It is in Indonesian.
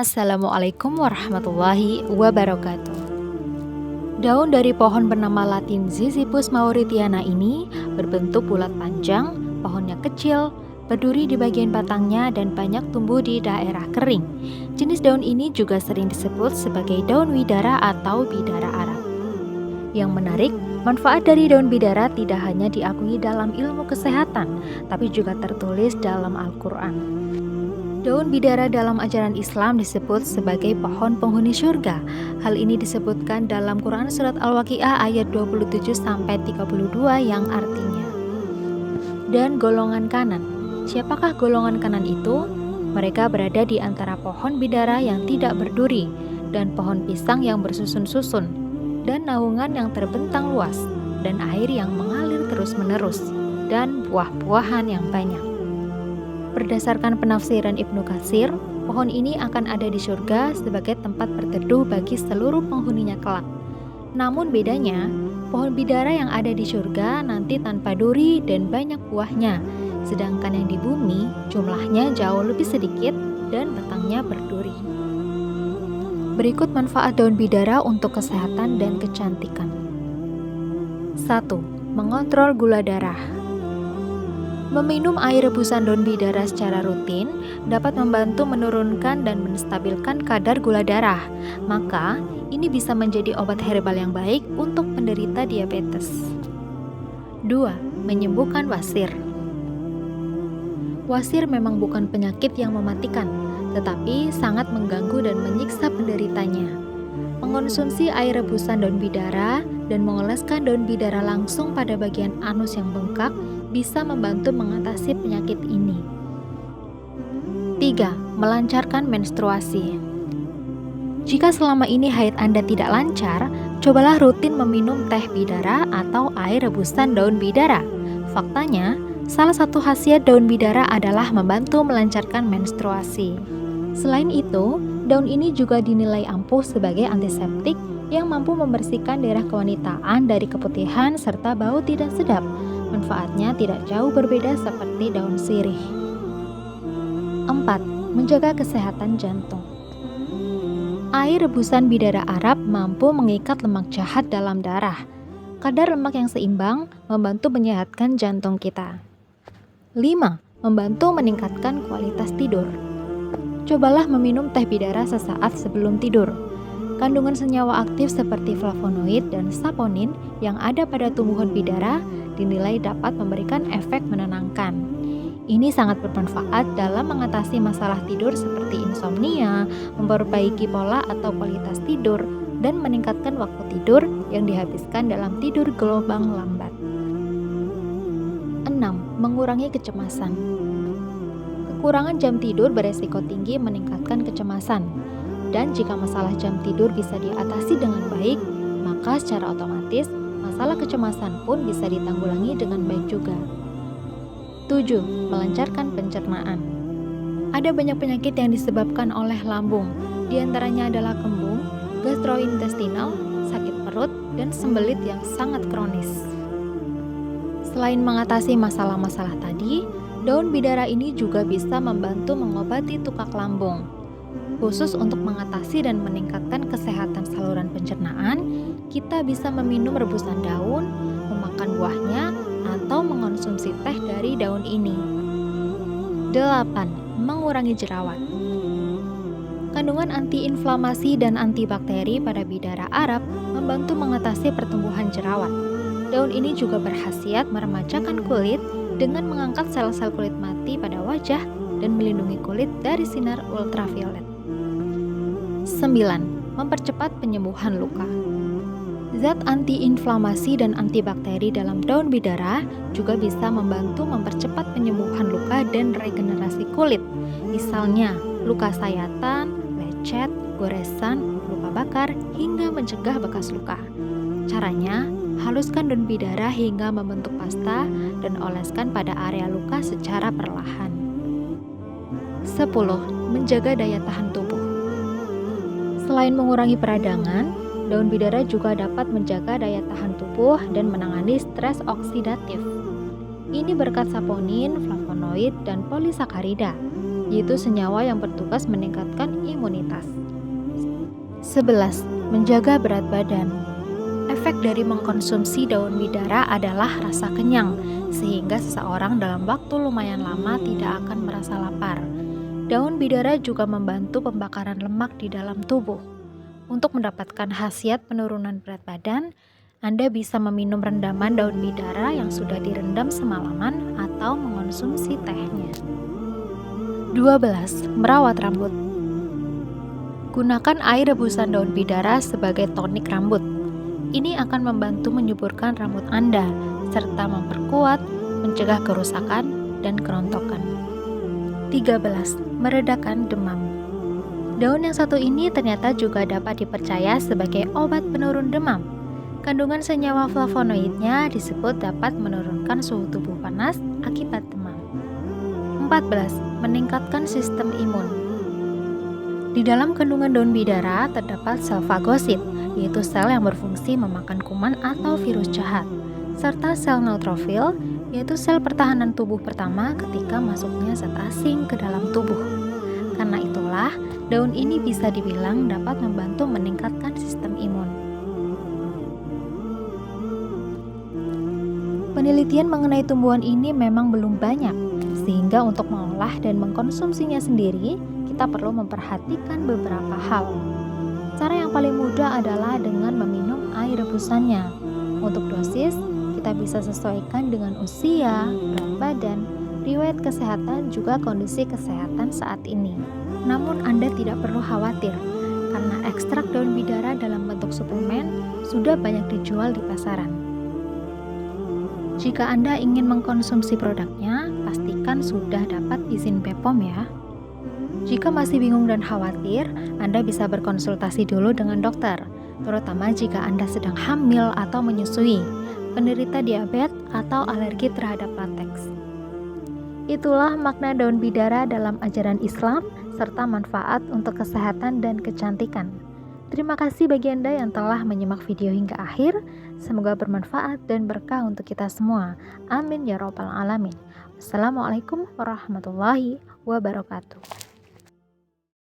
Assalamualaikum warahmatullahi wabarakatuh. Daun dari pohon bernama Latin Ziziphus mauritiana ini berbentuk bulat panjang, pohonnya kecil, berduri di bagian batangnya dan banyak tumbuh di daerah kering. Jenis daun ini juga sering disebut sebagai daun widara atau bidara Arab. Yang menarik, manfaat dari daun bidara tidak hanya diakui dalam ilmu kesehatan, tapi juga tertulis dalam Al-Quran. Daun bidara dalam ajaran Islam disebut sebagai pohon penghuni surga. Hal ini disebutkan dalam Quran Surat Al-Waqiah ayat 27-32 yang artinya, dan golongan kanan. Siapakah golongan kanan itu? Mereka berada di antara pohon bidara yang tidak berduri, dan pohon pisang yang bersusun-susun, dan naungan yang terbentang luas, dan air yang mengalir terus-menerus, dan buah-buahan yang banyak. Berdasarkan penafsiran Ibnu Katsir, pohon ini akan ada di surga sebagai tempat berteduh bagi seluruh penghuninya kelak. Namun bedanya, pohon bidara yang ada di surga nanti tanpa duri dan banyak buahnya, sedangkan yang di bumi jumlahnya jauh lebih sedikit dan batangnya berduri. Berikut manfaat daun bidara untuk kesehatan dan kecantikan. 1. Mengontrol gula darah. Meminum air rebusan daun bidara secara rutin dapat membantu menurunkan dan menstabilkan kadar gula darah. Maka, ini bisa menjadi obat herbal yang baik untuk penderita diabetes. 2. Menyembuhkan wasir. Wasir memang bukan penyakit yang mematikan, tetapi sangat mengganggu dan menyiksa penderitanya. Mengonsumsi air rebusan daun bidara dan mengoleskan daun bidara langsung pada bagian anus yang bengkak bisa membantu mengatasi penyakit ini. 3. Melancarkan menstruasi. Jika selama ini haid Anda tidak lancar, cobalah rutin meminum teh bidara atau air rebusan daun bidara. Faktanya, salah satu khasiat daun bidara adalah membantu melancarkan menstruasi. Selain itu, daun ini juga dinilai ampuh sebagai antiseptik yang mampu membersihkan daerah kewanitaan dari keputihan serta bau tidak sedap. Manfaatnya tidak jauh berbeda seperti daun sirih. 4. Menjaga kesehatan jantung. Air rebusan bidara Arab mampu mengikat lemak jahat dalam darah. Kadar lemak yang seimbang membantu menyehatkan jantung kita. 5. Membantu meningkatkan kualitas tidur. Cobalah meminum teh bidara sesaat sebelum tidur. Kandungan senyawa aktif seperti flavonoid dan saponin yang ada pada tumbuhan bidara dinilai dapat memberikan efek menenangkan. Ini sangat bermanfaat dalam mengatasi masalah tidur seperti insomnia, memperbaiki pola atau kualitas tidur, dan meningkatkan waktu tidur yang dihabiskan dalam tidur gelombang lambat. 6. Mengurangi kecemasan. Kekurangan jam tidur beresiko tinggi meningkatkan kecemasan. Dan jika masalah jam tidur bisa diatasi dengan baik, maka secara otomatis masalah kecemasan pun bisa ditanggulangi dengan baik juga. 7. Melancarkan pencernaan. Ada banyak penyakit yang disebabkan oleh lambung, di antaranya adalah kembung, gastrointestinal, sakit perut, dan sembelit yang sangat kronis. Selain mengatasi masalah-masalah tadi, daun bidara ini juga bisa membantu mengobati tukak lambung. Khusus untuk mengatasi dan meningkatkan kesehatan saluran pencernaan, kita bisa meminum rebusan daun, memakan buahnya, atau mengonsumsi teh dari daun ini. 8. Mengurangi jerawat. Kandungan antiinflamasi dan antibakteri pada bidara Arab membantu mengatasi pertumbuhan jerawat. Daun ini juga berkhasiat meremajakan kulit dengan mengangkat sel-sel kulit mati pada wajah dan melindungi kulit dari sinar ultraviolet. 9. Mempercepat penyembuhan luka. Zat antiinflamasi dan antibakteri dalam daun bidara juga bisa membantu mempercepat penyembuhan luka dan regenerasi kulit. Misalnya, luka sayatan, lecet, goresan, luka bakar, hingga mencegah bekas luka. Caranya, haluskan daun bidara hingga membentuk pasta dan oleskan pada area luka secara perlahan. 10. Menjaga daya tahan tubuh. Selain mengurangi peradangan, daun bidara juga dapat menjaga daya tahan tubuh dan menangani stres oksidatif. Ini berkat saponin, flavonoid, dan polisakarida. yaitu senyawa yang bertugas meningkatkan imunitas. 11. Menjaga berat badan. Efek dari mengkonsumsi daun bidara adalah rasa kenyang, sehingga seseorang dalam waktu lumayan lama tidak akan merasa lapar. Daun bidara juga membantu pembakaran lemak di dalam tubuh. Untuk mendapatkan khasiat penurunan berat badan, Anda bisa meminum rendaman daun bidara yang sudah direndam semalaman atau mengonsumsi tehnya. 12. Merawat rambut. Gunakan air rebusan daun bidara sebagai tonik rambut. Ini akan membantu menyuburkan rambut Anda, serta memperkuat, mencegah kerusakan, dan kerontokan. 13. Meredakan demam. Daun yang satu ini ternyata juga dapat dipercaya sebagai obat penurun demam. Kandungan senyawa flavonoidnya disebut dapat menurunkan suhu tubuh panas akibat demam. 14. Meningkatkan sistem imun. Di dalam kandungan daun bidara terdapat sel fagosit, yaitu sel yang berfungsi memakan kuman atau virus jahat, serta sel neutrofil, yaitu sel pertahanan tubuh pertama ketika masuknya zat asing ke dalam tubuh. Karena itulah, daun ini bisa dibilang dapat membantu meningkatkan sistem imun. Penelitian mengenai tumbuhan ini memang belum banyak, sehingga untuk mengolah dan mengkonsumsinya sendiri, kita perlu memperhatikan beberapa hal. Cara yang paling mudah adalah dengan meminum air rebusannya. Untuk dosis, kita bisa sesuaikan dengan usia, berat badan, riwayat kesehatan, juga kondisi kesehatan saat ini. Namun Anda tidak perlu khawatir, karena ekstrak daun bidara dalam bentuk suplemen sudah banyak dijual di pasaran. Jika Anda ingin mengkonsumsi produknya, pastikan sudah dapat izin BPOM ya. Jika masih bingung dan khawatir, Anda bisa berkonsultasi dulu dengan dokter, terutama jika Anda sedang hamil atau menyusui, penderita diabetes atau alergi terhadap lateks. Itulah makna daun bidara dalam ajaran Islam, serta manfaat untuk kesehatan dan kecantikan. Terima kasih bagi Anda yang telah menyimak video hingga akhir. Semoga bermanfaat dan berkah untuk kita semua. Amin ya rabbal alamin. Wassalamualaikum warahmatullahi wabarakatuh.